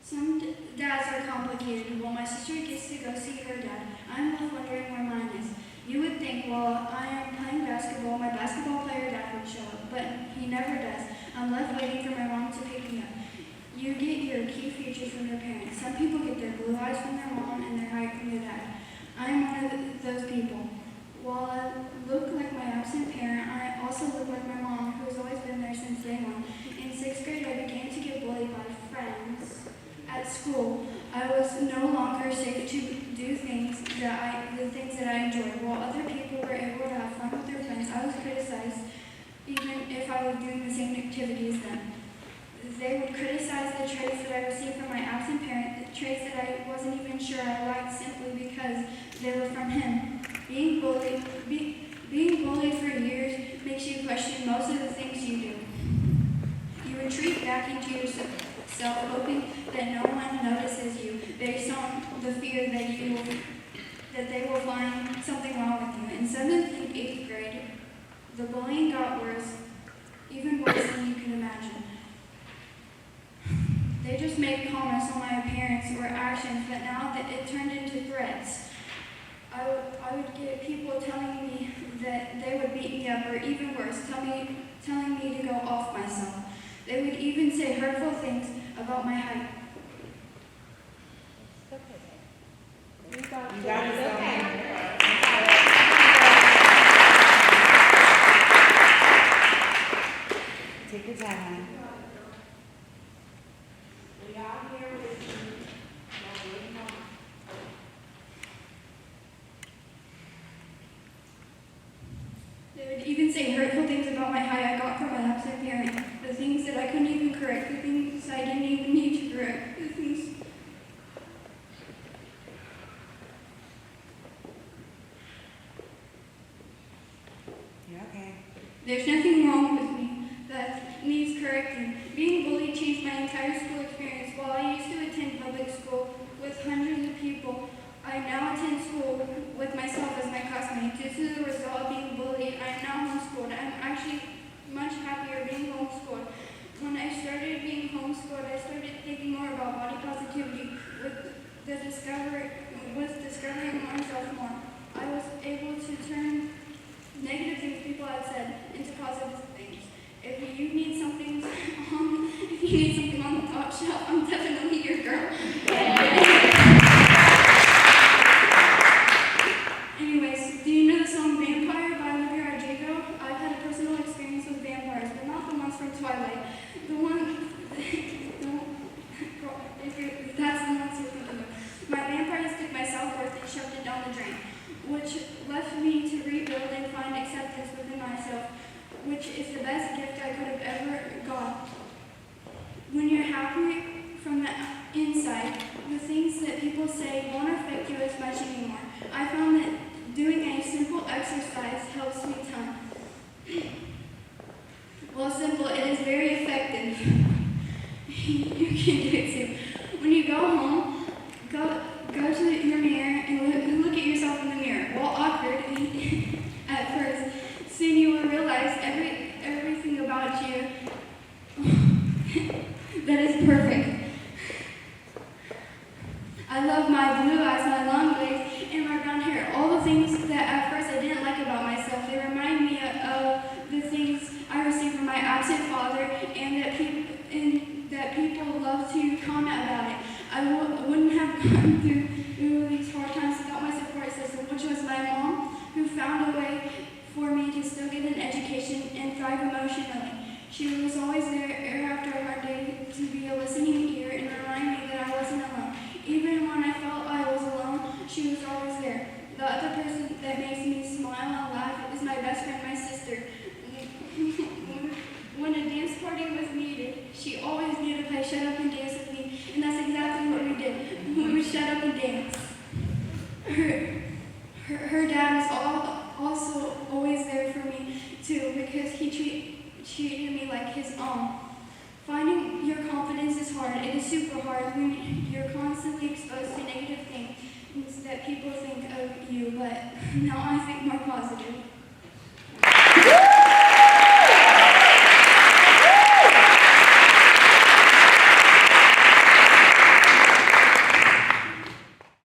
Some dads are complicated. Well, my sister gets to go see her dad. I'm left wondering where mine is. You would think while I am playing basketball, my basketball player dad would show up, but he never does. I'm left waiting for my mom to pick me up. You get your key features from your parents. Some people get their blue eyes from their mom and their height from their dad. I am one of those people. While I look like my absent parent, I also look like my mom, who has always been there since day one. In 6th grade, I began to get bullied by friends. At school, I was no longer safe to do the things that I enjoyed. While other people were able to have fun with their friends, I was criticized even if I was doing the same activity as them. They would criticize the traits that I received from my absent parent, the traits that I wasn't even sure I liked simply because they were from him. Being bullied for years makes you question most of the things you do. You retreat back into yourself, hoping that no one notices you, based on the fear that they will find something wrong with you. In 7th and 8th grade, the bullying got worse, even worse than you can imagine. They just made comments on my appearance or actions, but now that it turned into threats. I would get people telling me that they would beat me up, or even worse, telling me to go off myself. They would even say hurtful things about my height. You got it. Okay. Take your time, honey. We are here with you. They would even say hurtful things about my height I got from my absent parent. The things that I couldn't even correct, the things I didn't even need to correct, the things. You're okay. There's nothing wrong with me that needs correcting. Being bullied changed my entire school experience. While I used to attend public school with hundreds of people, I now attend school with myself as my classmate. Due to the result of being bullied, I am now homeschooled. I'm actually much happier being homeschooled. When I started being homeschooled, I started thinking more about body positivity with discovering myself more. I was able to turn negative things people had said into positive things. If you need something on the top shelf, I'm definitely your girl. Anyways, do you know the song Vampire by Olivia Rodrigo? I've had a personal experience with vampires, but not the ones from Twilight. If that's the ones you're thinking of. My vampires took my self-worth and shoved it down the drain, which left me to rebuild and find acceptance within myself, which is the best gift I could have ever got. When you're happy from the inside, the things that people say won't affect you as much anymore. I found that doing a simple exercise helps me a ton. Well, simple, it is very effective. You can do it too. When you go home, go to your mirror and look at yourself in the mirror. While awkward at first, soon you will realize everything about you that is perfect. I love my blue eyes, my long legs, and my brown hair. All the things that at first I didn't like about myself. They remind me of the things I received from my absent father, and that people love to comment about it. I wouldn't have gone through these hard times without my support system, which was my mom, who found a way for me to still get an education and thrive emotionally. She was always there after a hard day to be a listening ear and remind me that I wasn't alone. Even when I felt I was alone, she was always there. The other person that makes me smile and laugh is my best friend, my sister. When a dance party was needed, she always knew to play Shut Up and Dance with me, and that's exactly what we did. We would shut up and dance. Her dad was also always there for me too, because he treated me like his own. Finding your confidence is hard. It is super hard when you're constantly exposed to negative things that people think of you, but now I think more positive.